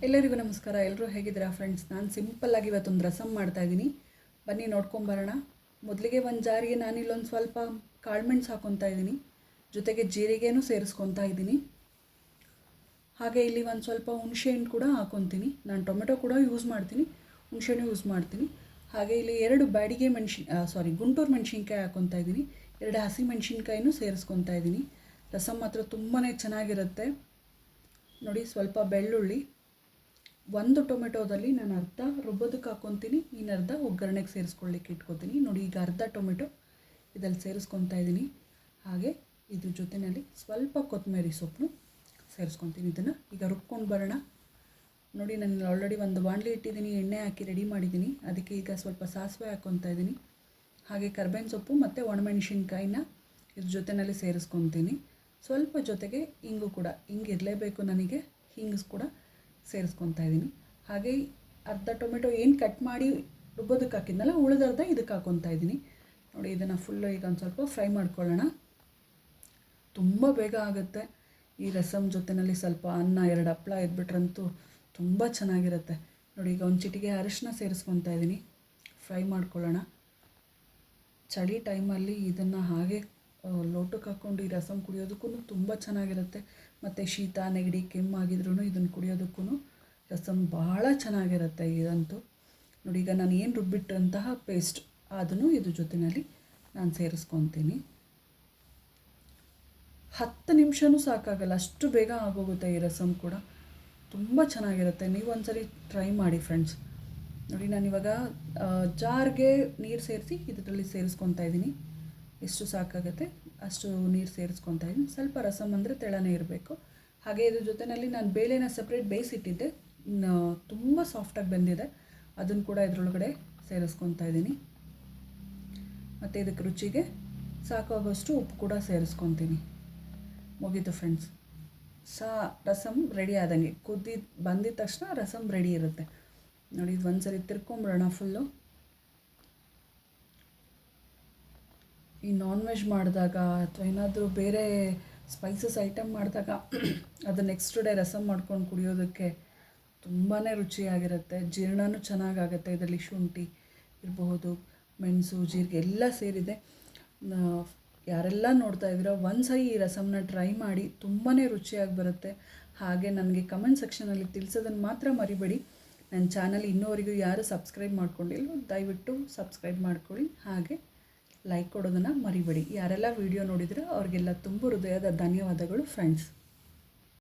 ಎಲ್ಲರಿಗೂ ನಮಸ್ಕಾರ. ಎಲ್ಲರೂ ಹೇಗಿದ್ದೀರಾ ಫ್ರೆಂಡ್ಸ್? ನಾನು ಸಿಂಪಲ್ಲಾಗಿ ಇವತ್ತೊಂದು ರಸಮ್ ಮಾಡ್ತಾಯಿದ್ದೀನಿ. ಬನ್ನಿ ನೋಡ್ಕೊಂಬರೋಣ. ಮೊದಲಿಗೆ ಒಂದು ಜಾರಿಗೆ ನಾನಿಲ್ಲೊಂದು ಸ್ವಲ್ಪ ಕಾಳುಮೆಣಸು ಹಾಕ್ಕೊತಾ ಇದ್ದೀನಿ, ಜೊತೆಗೆ ಜೀರಿಗೆನೂ ಸೇರಿಸ್ಕೊತಾ ಇದ್ದೀನಿ. ಹಾಗೆ ಇಲ್ಲಿ ಒಂದು ಸ್ವಲ್ಪ ಹುಣಸೆಹಣ್ಣು ಕೂಡ ಹಾಕ್ಕೊತೀನಿ. ನಾನು ಟೊಮೆಟೊ ಕೂಡ ಯೂಸ್ ಮಾಡ್ತೀನಿ, ಹುಣಸೆಹಣ್ಣು ಯೂಸ್ ಮಾಡ್ತೀನಿ. ಹಾಗೆ ಇಲ್ಲಿ 2 ಬ್ಯಾಡಿಗೆ ಗುಂಟೂರು ಮೆಣಸಿನ್ಕಾಯಿ ಹಾಕ್ಕೊತಾ ಇದ್ದೀನಿ, 2 ಹಸಿ ಮೆಣಸಿನ್ಕಾಯಿನೂ ಸೇರಿಸ್ಕೊತಾ ಇದ್ದೀನಿ. ರಸಮ್ ಮಾತ್ರ ತುಂಬಾ ಚೆನ್ನಾಗಿರುತ್ತೆ ನೋಡಿ. ಸ್ವಲ್ಪ ಬೆಳ್ಳುಳ್ಳಿ, 1 ಟೊಮೆಟೊದಲ್ಲಿ ನಾನು ಅರ್ಧ ರುಬ್ಬೋದಕ್ಕೆ ಹಾಕ್ಕೊತೀನಿ, ಇನ್ನರ್ಧ ಒಗ್ಗರಣೆಗೆ ಸೇರಿಸ್ಕೊಳ್ಳಿಕ್ಕೆ ಇಟ್ಕೊತೀನಿ ನೋಡಿ. ಈಗ ಅರ್ಧ ಟೊಮೆಟೊ ಇದರಲ್ಲಿ ಸೇರಿಸ್ಕೊತಾ ಇದ್ದೀನಿ. ಹಾಗೆ ಇದ್ರ ಜೊತೆಯಲ್ಲಿ ಸ್ವಲ್ಪ ಕೊತ್ತಂಬರಿ ಸೊಪ್ಪು ಸೇರಿಸ್ಕೊತೀನಿ. ಇದನ್ನು ಈಗ ರುಬ್ಕೊಂಡು ಬರೋಣ ನೋಡಿ. ನಾನು ಆಲ್ರೆಡಿ ಒಂದು ಬಾಣಲಿ ಇಟ್ಟಿದ್ದೀನಿ, ಎಣ್ಣೆ ಹಾಕಿ ರೆಡಿ ಮಾಡಿದ್ದೀನಿ. ಅದಕ್ಕೆ ಈಗ ಸ್ವಲ್ಪ ಸಾಸಿವೆ ಹಾಕ್ಕೊತಾ ಇದ್ದೀನಿ. ಹಾಗೆ ಕರ್ಬೇವಿನ ಸೊಪ್ಪು ಮತ್ತು ಒಣಮೆಣಸಿನ್ಕಾಯಿನ ಇದ್ರ ಜೊತೆಯಲ್ಲಿ ಸೇರಿಸ್ಕೊತೀನಿ. ಸ್ವಲ್ಪ ಜೊತೆಗೆ ಹಿಂಗು ಕೂಡ, ಹಿಂಗೆ ಇರಲೇಬೇಕು ನನಗೆ, ಹಿಂಗು ಕೂಡ ಸೇರಿಸ್ಕೊತಾ ಇದ್ದೀನಿ. ಹಾಗೆ ಅರ್ಧ ಟೊಮೆಟೊ ಏನು ಕಟ್ ಮಾಡಿ ರುಬ್ಬೋದಕ್ಕೆ ಹಾಕಿದ್ನಲ್ಲ, ಉಳಿದರ್ಧ ಇದಕ್ಕೆ ಹಾಕ್ಕೊತಾ ಇದ್ದೀನಿ ನೋಡಿ. ಇದನ್ನು ಫುಲ್ಲು ಈಗ ಒಂದು ಸ್ವಲ್ಪ ಫ್ರೈ ಮಾಡ್ಕೊಳ್ಳೋಣ. ತುಂಬ ಬೇಗ ಆಗುತ್ತೆ ಈ ರಸಮ್ ಜೊತೆಯಲ್ಲಿ. ಸ್ವಲ್ಪ ಅನ್ನ, 2 ಹಪ್ಪಳ ಇದ್ಬಿಟ್ರಂತೂ ತುಂಬ ಚೆನ್ನಾಗಿರುತ್ತೆ ನೋಡಿ. ಈಗ ಒಂದು ಚಿಟಿಗೆ ಅರಿಶಿನ ಸೇರಿಸ್ಕೊತಾ ಇದ್ದೀನಿ, ಫ್ರೈ ಮಾಡ್ಕೊಳ್ಳೋಣ. ಚಳಿ ಟೈಮಲ್ಲಿ ಇದನ್ನು ಹಾಗೆ ಲೋಟಕ್ಕೆ ಹಾಕ್ಕೊಂಡು ಈ ರಸಮ್ ಕುಡಿಯೋದಕ್ಕೂ ತುಂಬ ಚೆನ್ನಾಗಿರುತ್ತೆ. ಮತ್ತು ಶೀತ, ನೆಗಡಿ, ಕೆಮ್ಮಾಗಿದ್ರೂ ಇದನ್ನು ಕುಡಿಯೋದಕ್ಕೂ ರಸಮ್ ಭಾಳ ಚೆನ್ನಾಗಿರುತ್ತೆ ಇದಂತೂ ನೋಡಿ. ಈಗ ನಾನು ಏನು ರುಬ್ಬಿಟ್ಟಂತಹ ಪೇಸ್ಟ್ ಅದನ್ನು ಇದ್ರ ಜೊತೆಯಲ್ಲಿ ನಾನು ಸೇರಿಸ್ಕೊತೀನಿ. 10 ನಿಮಿಷವೂ ಸಾಕಾಗಲ್ಲ, ಅಷ್ಟು ಬೇಗ ಆಗೋಗುತ್ತೆ ಈ ರಸಮ್ ಕೂಡ. ತುಂಬ ಚೆನ್ನಾಗಿರುತ್ತೆ, ನೀವು ಒಂದ್ಸರಿ ಟ್ರೈ ಮಾಡಿ ಫ್ರೆಂಡ್ಸ್ ನೋಡಿ. ನಾನಿವಾಗ ಜಾರ್ಗೆ ನೀರು ಸೇರಿಸಿ ಇದರಲ್ಲಿ ಸೇರಿಸ್ಕೊತಾ ಇದ್ದೀನಿ. ಎಷ್ಟು ಸಾಕಾಗುತ್ತೆ ಅಷ್ಟು ನೀರು ಸೇರಿಸ್ಕೊತಾ ಇದ್ದೀನಿ. ಸ್ವಲ್ಪ ರಸಮ್ ಅಂದರೆ ತೆಳನೇ ಇರಬೇಕು. ಹಾಗೆ ಇದ್ರ ಜೊತೆಯಲ್ಲಿ ನಾನು ಬೇಳೆನ ಸಪ್ರೇಟ್ ಬೇಯಿಸಿಟ್ಟಿದ್ದೆ, ತುಂಬ ಸಾಫ್ಟಾಗಿ ಬೆಂದಿದೆ, ಅದನ್ನು ಕೂಡ ಇದರೊಳಗಡೆ ಸೇರಿಸ್ಕೊತಾ ಇದ್ದೀನಿ. ಮತ್ತು ಇದಕ್ಕೆ ರುಚಿಗೆ ಸಾಕಾಗೋಷ್ಟು ಉಪ್ಪು ಕೂಡ ಸೇರಿಸ್ಕೊತೀನಿ. ಮುಗೀತು ಫ್ರೆಂಡ್ಸ್, ರಸಮ್ ರೆಡಿ ಆದಂಗೆ. ಬಂದಿದ ತಕ್ಷಣ ರಸಮ್ ರೆಡಿ ಇರುತ್ತೆ ನೋಡಿ. ಇದು ಒಂದು ಸರಿ ತಿರ್ಕೊಂಬಿಡೋಣ ಫುಲ್ಲು. ಈ ನಾನ್ ವೆಜ್ ಮಾಡಿದಾಗ ಅಥವಾ ಏನಾದರೂ ಬೇರೆ ಸ್ಪೈಸಸ್ ಐಟಮ್ ಮಾಡಿದಾಗ ಅದು ನೆಕ್ಸ್ಟ್ ಡೇ ರಸಮ್ ಮಾಡ್ಕೊಂಡು ಕುಡಿಯೋದಕ್ಕೆ ತುಂಬಾ ರುಚಿಯಾಗಿರುತ್ತೆ. ಜೀರ್ಣನೂ ಚೆನ್ನಾಗಾಗುತ್ತೆ. ಇದರಲ್ಲಿ ಶುಂಠಿ ಇರಬಹುದು, ಮೆಣಸು, ಜೀರಿಗೆ ಎಲ್ಲ ಸೇರಿದೆ. ಯಾರೆಲ್ಲ ನೋಡ್ತಾ ಇದ್ದೀರೋ ಒಂದು ಸರಿ ಈ ರಸಮ್ನ ಟ್ರೈ ಮಾಡಿ, ತುಂಬಾ ರುಚಿಯಾಗಿ ಬರುತ್ತೆ. ಹಾಗೆ ನನಗೆ ಕಮೆಂಟ್ ಸೆಕ್ಷನಲ್ಲಿ ತಿಳಿಸೋದನ್ನು ಮಾತ್ರ ಮರಿಬೇಡಿ. ನನ್ನ ಚಾನಲ್ ಇನ್ನೂವರೆಗೂ ಯಾರು ಸಬ್ಸ್ಕ್ರೈಬ್ ಮಾಡ್ಕೊಂಡಿಲ್ಲೋ ದಯವಿಟ್ಟು ಸಬ್ಸ್ಕ್ರೈಬ್ ಮಾಡ್ಕೊಳ್ಳಿ. ಹಾಗೆ ಲೈಕ್ ಕೊಡೋದನ್ನು ಮರಿಬೇಡಿ. ಯಾರೆಲ್ಲ ವಿಡಿಯೋ ನೋಡಿದ್ರೆ ಅವ್ರಿಗೆಲ್ಲ ತುಂಬ ಹೃದಯದ ಧನ್ಯವಾದಗಳು ಫ್ರೆಂಡ್ಸ್.